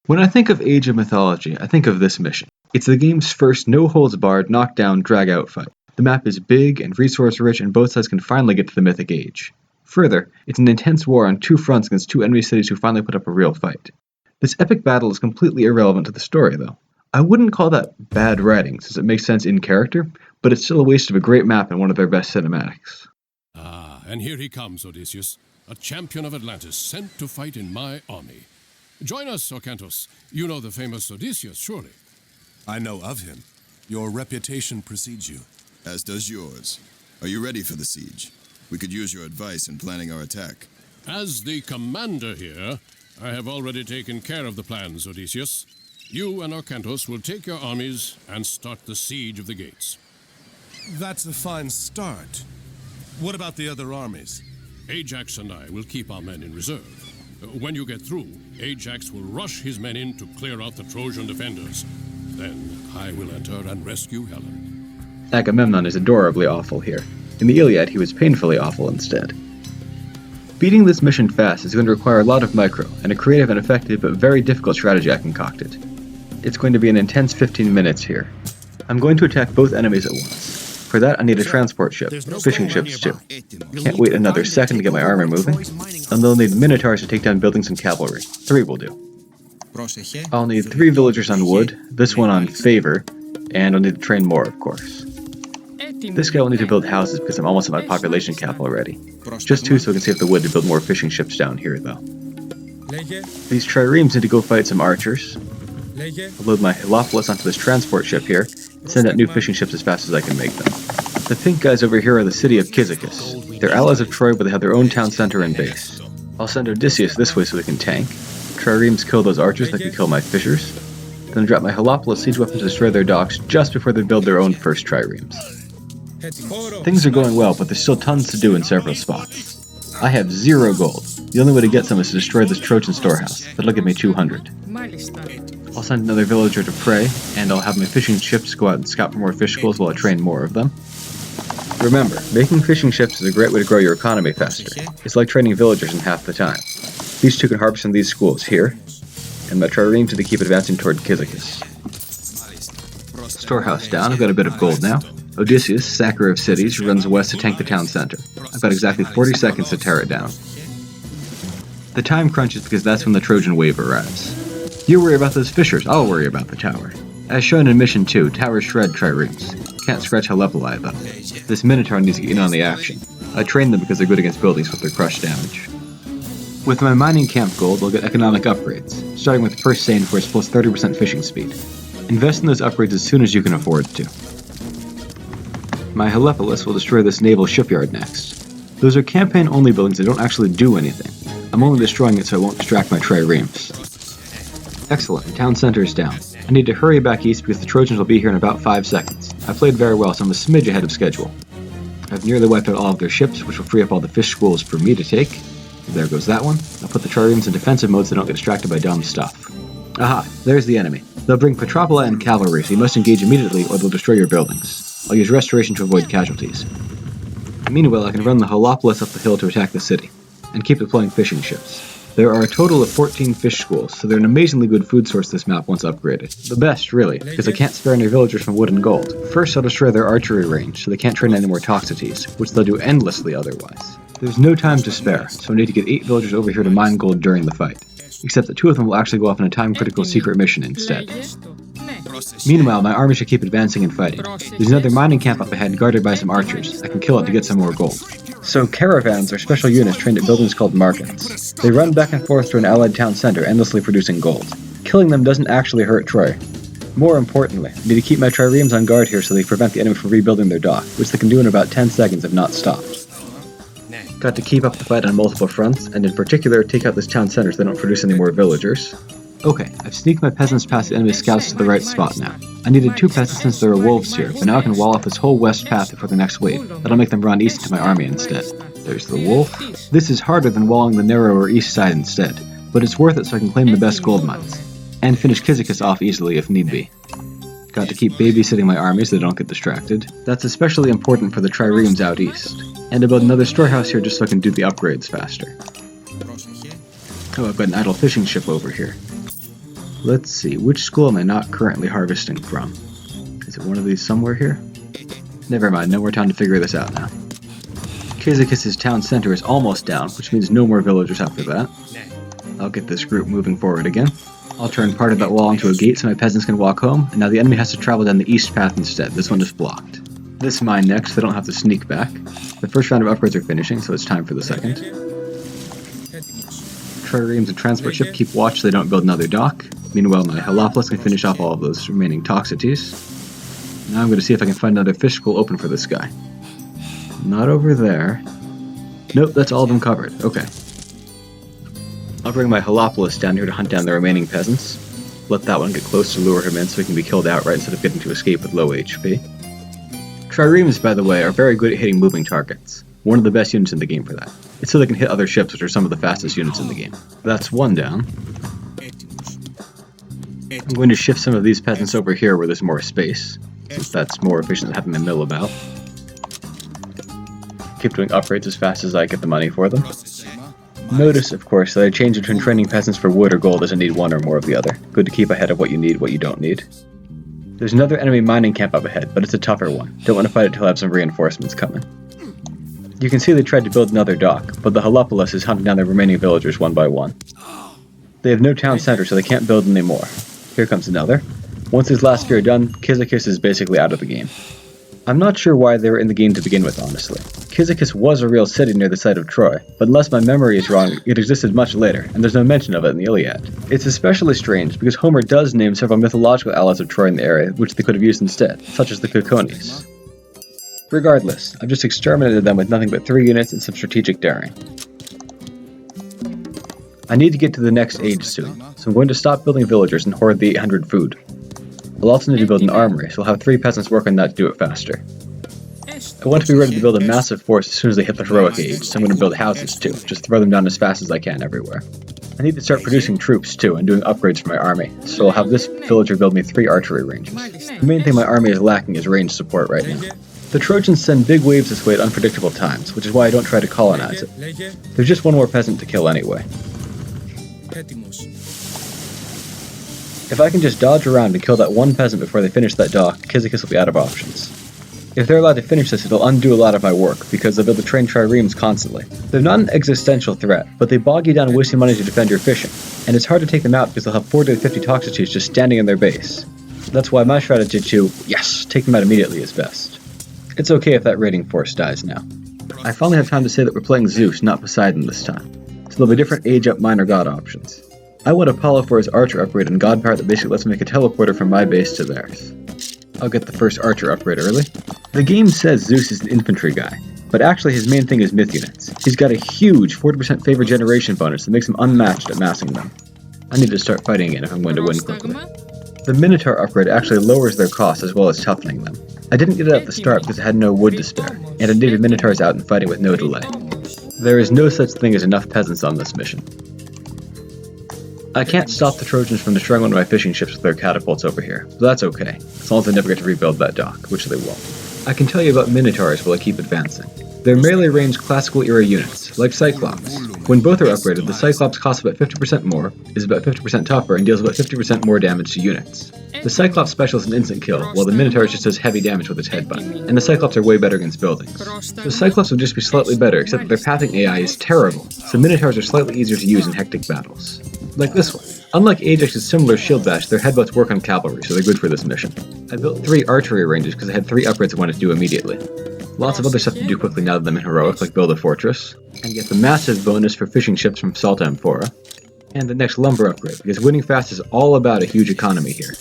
When I think of Age of Mythology, I think of this mission. It's the game's first no-holds-barred, knockdown, drag-out fight. The map is big and resource-rich, and both sides can finally get to the mythic age. Further, it's an intense war on two fronts against two enemy cities who finally put up a real fight. This epic battle is completely irrelevant to the story, though. I wouldn't call that bad writing, since it makes sense in character, but it's still a waste of a great map and one of their best cinematics. Ah, and here he comes, Odysseus, a champion of Atlantis, sent to fight in my army. Join us, Orcanthus. You know the famous Odysseus, surely. I know of him. Your reputation precedes you. As does yours. Are you ready for the siege? We could use your advice in planning our attack. As the commander here, I have already taken care of the plans, Odysseus. You and Orcanthus will take your armies and start the siege of the gates. That's a fine start. What about the other armies? Ajax and I will keep our men in reserve. When you get through, Ajax will rush his men in to clear out the Trojan defenders. Then I will enter and rescue Helen. Agamemnon is adorably awful here. In the Iliad, he was painfully awful instead. Beating this mission fast is going to require a lot of micro, and a creative and effective but very difficult strategy I concocted. It's going to be an intense 15 minutes here. I'm going to attack both enemies at once. For that, I need a transport ship, fishing ships too. Can't wait another second to get my armor moving. And they'll need minotaurs to take down buildings and cavalry. 3 will do. I'll need 3 villagers on wood, this one on favor, and I'll need to train more, of course. This guy will need to build houses because I'm almost at my population cap already. Just 2 so I can save the wood to build more fishing ships down here, though. These triremes need to go fight some archers. I'll load my Helopolis onto this transport ship here, and send out new fishing ships as fast as I can make them. The pink guys over here are the city of Cyzicus. They're allies of Troy, but they have their own town center and base. I'll send Odysseus this way so we can tank. Triremes kill those archers that can kill my fishers. Then drop my Helopolis siege weapon to destroy their docks just before they build their own first triremes. Things are going well, but there's still tons to do in several spots. I have 0 gold. The only way to get some is to destroy this Trojan storehouse. That'll give me 200. I'll send another villager to pray, and I'll have my fishing ships go out and scout for more fish schools while I train more of them. Remember, making fishing ships is a great way to grow your economy faster. It's like training villagers in half the time. These 2 can harvest in these schools here, and my triremes to keep advancing toward Cyzicus. Storehouse down, I've got a bit of gold now. Odysseus, sacker of cities, runs west to tank the town center. I've got exactly 40 seconds to tear it down. The time crunch is because that's when the Trojan wave arrives. You worry about those fishers, I'll worry about the tower. As shown in Mission 2, towers shred triremes. Can't scratch Helepoli though. This Minotaur needs to get in on the action. I train them because they're good against buildings with their crush damage. With my mining camp gold, I'll get economic upgrades, starting with First Sane for its plus 30% fishing speed. Invest in those upgrades as soon as you can afford to. My Helepolis will destroy this naval shipyard next. Those are campaign-only buildings that don't actually do anything. I'm only destroying it so it won't distract my triremes. Excellent, town center is down. I need to hurry back east because the Trojans will be here in about 5 seconds. I played very well, so I'm a smidge ahead of schedule. I've nearly wiped out all of their ships, which will free up all the fish schools for me to take. There goes that one. I'll put the triremes in defensive mode so they don't get distracted by dumb stuff. Aha, there's the enemy. They'll bring Petropoli and cavalry, so you must engage immediately or they'll destroy your buildings. I'll use restoration to avoid casualties. Meanwhile, I can run the Helopolis up the hill to attack the city, and keep deploying fishing ships. There are a total of 14 fish schools, so they're an amazingly good food source this map once upgraded. The best, really, because I can't spare any villagers from wood and gold. First, I'll destroy their archery range, so they can't train any more Toxotes, which they'll do endlessly otherwise. There's no time to spare, so I need to get 8 villagers over here to mine gold during the fight. Except that 2 of them will actually go off on a time-critical secret mission instead. Meanwhile, my army should keep advancing and fighting. There's another mining camp up ahead guarded by some archers. I can kill it to get some more gold. So caravans are special units trained at buildings called markets. They run back and forth to an allied town center, endlessly producing gold. Killing them doesn't actually hurt Troy. More importantly, I need to keep my triremes on guard here so they prevent the enemy from rebuilding their dock, which they can do in about 10 seconds if not stopped. Got to keep up the fight on multiple fronts, and in particular take out this town center so they don't produce any more villagers. Okay, I've sneaked my peasants past the enemy scouts to the right spot now. I needed 2 peasants since there were wolves here, but now I can wall off this whole west path before the next wave. That'll make them run east into my army instead. There's the wolf. This is harder than walling the narrower east side instead, but it's worth it so I can claim the best gold mines, and finish Cyzicus off easily if need be. Got to keep babysitting my army so they don't get distracted. That's especially important for the triremes out east. And to build another storehouse here just so I can do the upgrades faster. Oh, I've got an idle fishing ship over here. Let's see, which school am I not currently harvesting from? Is it one of these somewhere here? Never mind, no more time to figure this out now. Cyzicus' town center is almost down, which means no more villagers after that. I'll get this group moving forward again. I'll turn part of that wall into a gate so my peasants can walk home, and now the enemy has to travel down the east path instead. This one is blocked. This mine next, they don't have to sneak back. The first round of upgrades are finishing, so it's time for the second. Triremes and transport ship keep watch so they don't build another dock. Meanwhile, my Halopolis can finish off all of those remaining Toxicities. Now I'm going to see if I can find another fish school open for this guy. Not over there. Nope, that's all of them covered. Okay. I'll bring my Halopolis down here to hunt down the remaining peasants. Let that one get close to lure him in so he can be killed outright instead of getting to escape with low HP. Triremes, by the way, are very good at hitting moving targets. One of the best units in the game for that. It's so they can hit other ships, which are some of the fastest units in the game. That's one down. I'm going to shift some of these peasants over here where there's more space, since that's more efficient than having them mill about. Keep doing upgrades as fast as I get the money for them. Notice, of course, that I change between training peasants for wood or gold as I need one or more of the other. Good to keep ahead of what you need, what you don't need. There's another enemy mining camp up ahead, but it's a tougher one. Don't want to fight it till I have some reinforcements coming. You can see they tried to build another dock, but the Halopolis is hunting down the remaining villagers one by one. They have no town center, so they can't build any more. Here comes another. Once these last few are done, Cyzicus is basically out of the game. I'm not sure why they were in the game to begin with, honestly. Cyzicus was a real city near the site of Troy, but unless my memory is wrong, it existed much later, and there's no mention of it in the Iliad. It's especially strange because Homer does name several mythological allies of Troy in the area, which they could have used instead, such as the Coconis. Regardless, I've just exterminated them with nothing but 3 units and some strategic daring. I need to get to the next age soon, so I'm going to stop building villagers and hoard the 800 food. I'll also need to build an armory, so I'll have 3 peasants work on that to do it faster. I want to be ready to build a massive force as soon as they hit the heroic age, so I'm going to build houses too, just throw them down as fast as I can everywhere. I need to start producing troops too, and doing upgrades for my army, so I'll have this villager build me 3 archery ranges. The main thing my army is lacking is range support right now. The Trojans send big waves this way at unpredictable times, which is why I don't try to colonize it. There's just one more peasant to kill anyway. If I can just dodge around and kill that one peasant before they finish that dock, Cyzicus will be out of options. If they're allowed to finish this, it'll undo a lot of my work, because they'll be able to train triremes constantly. They're not an existential threat, but they bog you down wasting money to defend your fishing, and it's hard to take them out because they'll have 40 to 50 Toxicities just standing in their base. That's why my strategy to, yes, take them out immediately is best. It's okay if that raiding force dies now. I finally have time to say that we're playing Zeus, not Poseidon this time, so there'll be different age-up minor god options. I want Apollo for his archer upgrade and god power that basically lets me make a teleporter from my base to theirs. I'll get the first archer upgrade early. The game says Zeus is an infantry guy, but actually his main thing is myth units. He's got a huge 40% favor generation bonus that makes him unmatched at massing them. I need to start fighting again if I'm going to win quickly. The Minotaur upgrade actually lowers their cost as well as toughening them. I didn't get it at the start because I had no wood to spare, and I needed Minotaurs out and fighting with no delay. There is no such thing as enough peasants on this mission. I can't stop the Trojans from destroying one of my fishing ships with their catapults over here, but that's okay, as long as I never get to rebuild that dock, which they won't. I can tell you about Minotaurs while I keep advancing. They're melee ranged classical era units, like Cyclops. When both are upgraded, the Cyclops costs about 50% more, is about 50% tougher, and deals about 50% more damage to units. The Cyclops special is an instant kill, while the Minotaur just does heavy damage with its headbutt, and the Cyclops are way better against buildings. The Cyclops would just be slightly better, except that their pathing AI is terrible, so Minotaurs are slightly easier to use in hectic battles. Like this one. Unlike Ajax's similar shield bash, their headbutts work on cavalry, so they're good for this mission. I built 3 archery ranges because I had 3 upgrades I wanted to do immediately. Lots of other stuff to do quickly now that I'm in heroic, like build a fortress, and get the massive bonus for fishing ships from Salta Amphora, and the next lumber upgrade, because winning fast is all about a huge economy here.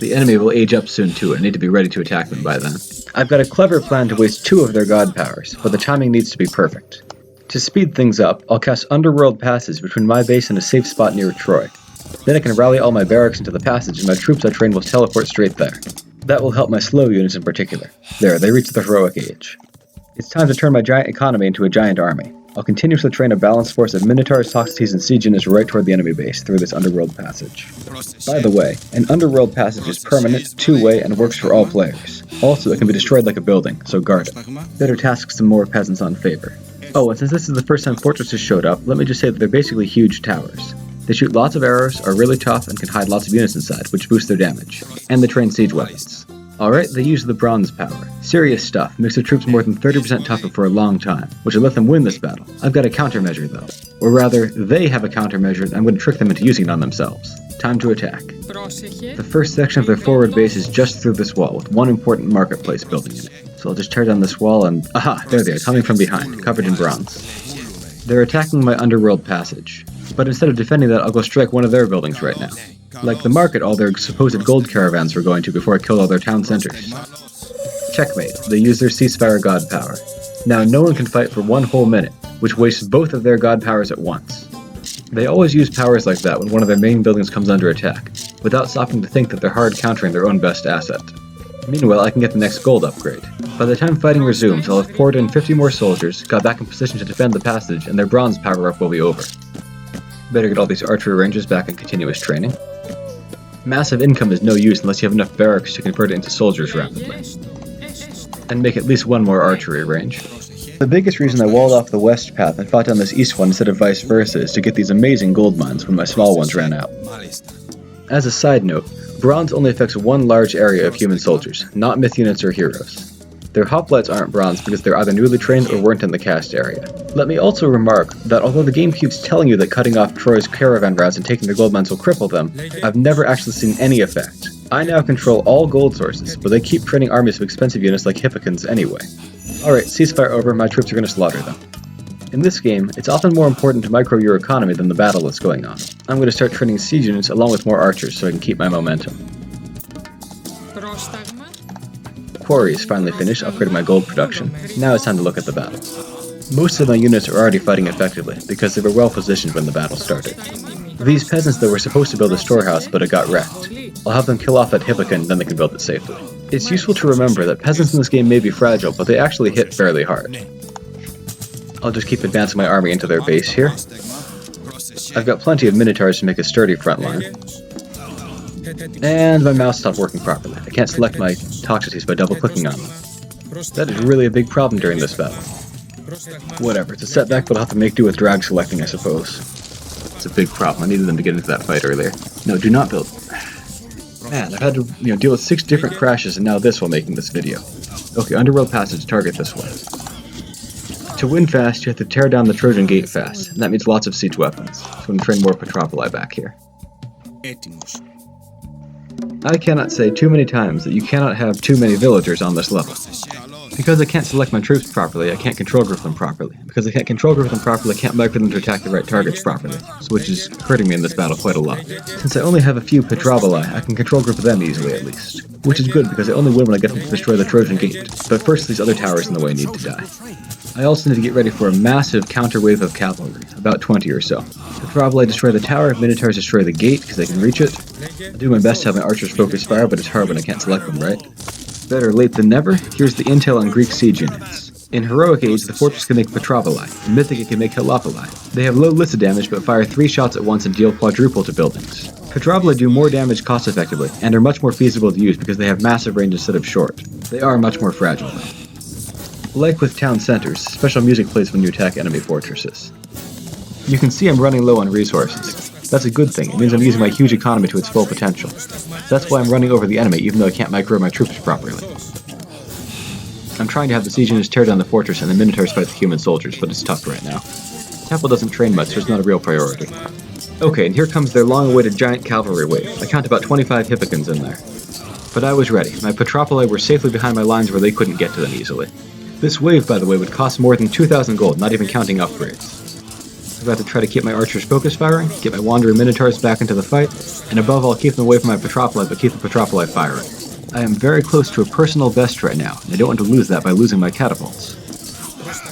The enemy will age up soon too, and I need to be ready to attack them by then. I've got a clever plan to waste 2 of their god powers, but the timing needs to be perfect. To speed things up, I'll cast Underworld Passage between my base and a safe spot near Troy. Then I can rally all my barracks into the passage and my troops I train will teleport straight there. That will help my slow units in particular. There, they reach the heroic age. It's time to turn my giant economy into a giant army. I'll continuously train a balanced force of Minotaurs, Toxicities, and siege units right toward the enemy base through this Underworld Passage. By the way, an Underworld Passage is permanent, 2-way, and works for all players. Also, it can be destroyed like a building, so guard it. Better tasks some more peasants on favor. Oh, and since this is the first time fortresses showed up, let me just say that they're basically huge towers. They shoot lots of arrows, are really tough, and can hide lots of units inside, which boosts their damage. And they train siege weapons. Alright, they use the bronze power. Serious stuff, makes their troops more than 30% tougher for a long time, which will let them win this battle. I've got a countermeasure though. Or rather, they have a countermeasure and I'm going to trick them into using it on themselves. Time to attack. The first section of their forward base is just through this wall, with one important marketplace building in it. So I'll just tear down this wall and... aha! There they are, coming from behind, covered in bronze. They're attacking my underworld passage. But instead of defending that, I'll go strike one of their buildings right now. Like the market all their supposed gold caravans were going to before I killed all their town centers. Checkmate. They use their ceasefire god power. Now no one can fight for 1 whole minute, which wastes both of their god powers at once. They always use powers like that when one of their main buildings comes under attack, without stopping to think that they're hard countering their own best asset. Meanwhile, I can get the next gold upgrade. By the time fighting resumes, I'll have poured in 50 more soldiers, got back in position to defend the passage, and their bronze power-up will be over. Better get all these archery ranges back in continuous training. Massive income is no use unless you have enough barracks to convert it into soldiers rapidly. And make at least one more archery range. The biggest reason I walled off the west path and fought down this east one instead of vice versa is to get these amazing gold mines when my small ones ran out. As a side note, bronze only affects one large area of human soldiers, not myth units or heroes. Their hoplites aren't bronze because they're either newly trained or weren't in the cast area. Let me also remark that although the game keeps telling you that cutting off Troy's caravan routes and taking their gold mines will cripple them, I've never actually seen any effect. I now control all gold sources, but they keep training armies of expensive units like Hippicans anyway. Alright, ceasefire over, my troops are going to slaughter them. In this game, it's often more important to micro your economy than the battle that's going on. I'm going to start training siege units along with more archers so I can keep my momentum. Quarry is finally finished, upgrading my gold production. Now it's time to look at the battle. Most of my units are already fighting effectively, because they were well positioned when the battle started. These peasants though were supposed to build a storehouse, but it got wrecked. I'll have them kill off that Hippican, then they can build it safely. It's useful to remember that peasants in this game may be fragile, but they actually hit fairly hard. I'll just keep advancing my army into their base here. I've got plenty of minotaurs to make a sturdy front line. And my mouse stopped working properly. I can't select my toxicities by double-clicking on them. That is really a big problem during this battle. Whatever, it's a setback, but I'll have to make do with drag selecting, I suppose. It's a big problem. I needed them to get into that fight earlier. No, do not build. Man, I've had to deal with 6 different crashes and now this while making this video. Okay, Underworld Passage, target this way. To win fast, you have to tear down the Trojan Gate fast, and that means lots of siege weapons, so I'm going to train more Petropoli back here. I cannot say too many times that you cannot have too many villagers on this level. Because I can't select my troops properly, I can't control group them properly. Because I can't control group them properly, I can't micro them to attack the right targets properly, which is hurting me in this battle quite a lot. Since I only have a few Petropoli, I can control group them easily at least. Which is good because I only win when I get them to destroy the Trojan Gate, but first these other towers in the way need to die. I also need to get ready for a massive counter wave of cavalry, about 20 or so. Petropoli destroy the tower, Minotaurs destroy the gate because they can reach it. I do my best to have my archers focus fire, but it's hard when I can't select them, right? Better late than never, here's the intel on Greek siege units. In Heroic Age, the fortress can make Petropoli, in Mythic it can make Helopoli. They have low list damage but fire 3 shots at once and deal quadruple to buildings. Petropoli do more damage cost effectively, and are much more feasible to use because they have massive range instead of short. They are much more fragile though. Like with town centers, special music plays when you attack enemy fortresses. You can see I'm running low on resources. That's a good thing, it means I'm using my huge economy to its full potential. That's why I'm running over the enemy even though I can't micro my troops properly. I'm trying to have the siege units tear down the fortress and the Minotaurs fight the human soldiers, but it's tough right now. Temple doesn't train much, so it's not a real priority. Okay, and here comes their long-awaited giant cavalry wave. I count about 25 Hippicans in there. But I was ready. My Petropoli were safely behind my lines where they couldn't get to them easily. This wave, by the way, would cost more than 2,000 gold, not even counting upgrades. I've got to try to keep my archers focus firing, get my wandering Minotaurs back into the fight, and above all keep them away from my Petropoli, but keep the Petropoli firing. I am very close to a personal best right now, and I don't want to lose that by losing my catapults.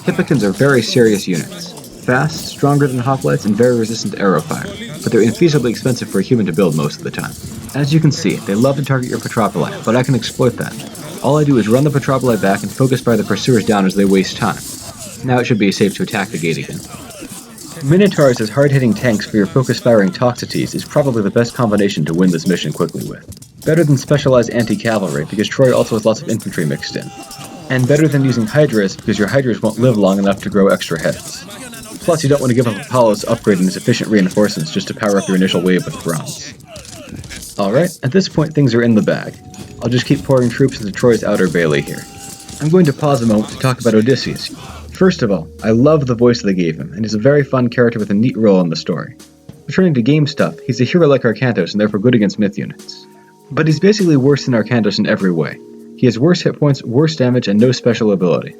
Hippicans are very serious units. Fast, stronger than hoplites, and very resistant to arrow fire, but they're infeasibly expensive for a human to build most of the time. As you can see, they love to target your Petropoli, but I can exploit that. All I do is run the Petropoli back and focus fire the pursuers down as they waste time. Now it should be safe to attack the gate again. Minotaurs as hard-hitting tanks for your focus-firing Toxotes is probably the best combination to win this mission quickly with. Better than specialized anti-cavalry because Troy also has lots of infantry mixed in. And better than using Hydras because your Hydras won't live long enough to grow extra heads. Plus, you don't want to give up Apollo's upgrade and his efficient reinforcements just to power up your initial wave with bronze. Alright, at this point things are in the bag. I'll just keep pouring troops into Troy's outer bailey here. I'm going to pause a moment to talk about Odysseus. First of all, I love the voice they gave him, and he's a very fun character with a neat role in the story. Returning to game stuff, he's a hero like Arcantos and therefore good against myth units. But he's basically worse than Arcantos in every way. He has worse hit points, worse damage, and no special ability.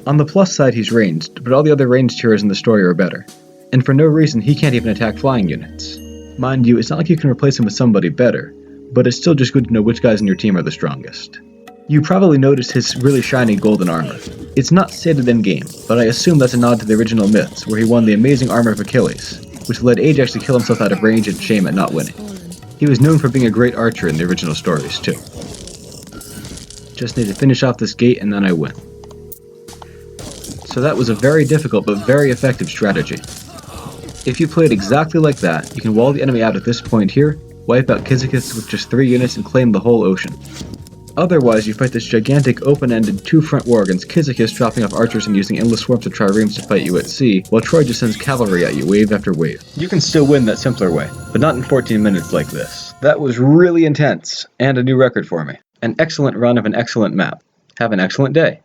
On the plus side he's ranged, but all the other ranged heroes in the story are better. And for no reason he can't even attack flying units. Mind you, it's not like you can replace him with somebody better, but it's still just good to know which guys in your team are the strongest. You probably noticed his really shiny golden armor. It's not stated in-game, but I assume that's a nod to the original myths, where he won the amazing armor of Achilles, which led Ajax to kill himself out of rage and shame at not winning. He was known for being a great archer in the original stories, too. Just need to finish off this gate and then I win. So that was a very difficult but very effective strategy. If you play it exactly like that, you can wall the enemy out at this point here, wipe out Cyzicus with just 3 units and claim the whole ocean. Otherwise, you fight this gigantic open-ended 2-front war against Cyzicus dropping off archers and using endless swarms of triremes to fight you at sea, while Troy just sends cavalry at you wave after wave. You can still win that simpler way, but not in 14 minutes like this. That was really intense, and a new record for me. An excellent run of an excellent map. Have an excellent day.